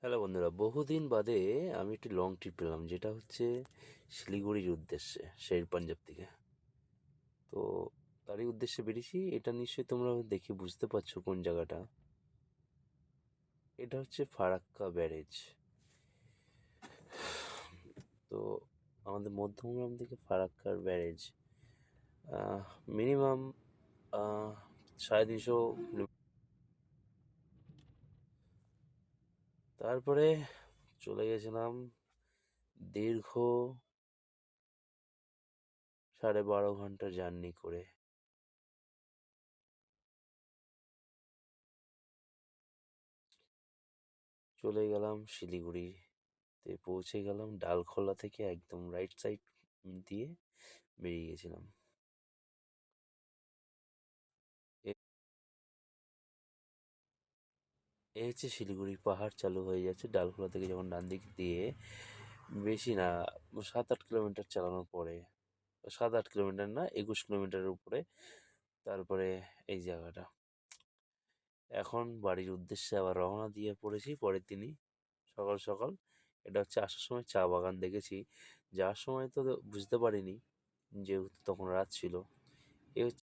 Hello বন্ধুরা, বহুদিন বাদে আমি একটি লং ট্রিপ পেলাম, যেটা হচ্ছে শিলিগুড়ির উদ্দেশ্যে, শের পাঞ্জাব থেকে। তো তারই উদ্দেশ্যে বেরিয়েছি। এটা নিশ্চয়ই তোমরা দেখে বুঝতে পারছো কোন জায়গাটা। এটা হচ্ছে ফারাক্কা ব্যারেজ। তো আমাদের মধ্যমগ্রাম থেকে ফারাক্কার ব্যারেজ মিনিমাম 350 কিলোমিটার। তারপরে চলে গেছিলাম দীর্ঘ 12.5 ঘন্টা জার্নি করে। চলে গেলাম শিলিগুড়িতে, পৌঁছে গেলাম ডালখোলা থেকে একদম রাইট সাইড দিয়ে বেরিয়ে গেছিলাম। এ এ হচ্ছে শিলিগুড়ি, পাহাড় চালু হয়ে যাচ্ছে ডালখোলা থেকে যখন ডান দিক দিয়ে। বেশি না, 7-8 কিলোমিটার চালানোর পরে, 7-8 কিলোমিটার না, 21 কিলোমিটারের উপরে। তারপরে এই জায়গাটা। এখন বাড়ির উদ্দেশ্যে আবার রওনা দিয়ে পড়েছি পরের দিনই সকাল সকাল। এটা হচ্ছে আসার সময় চা বাগান দেখেছি, যাওয়ার সময় তো বুঝতে পারিনি যেহেতু তখন রাত ছিল। এ হচ্ছে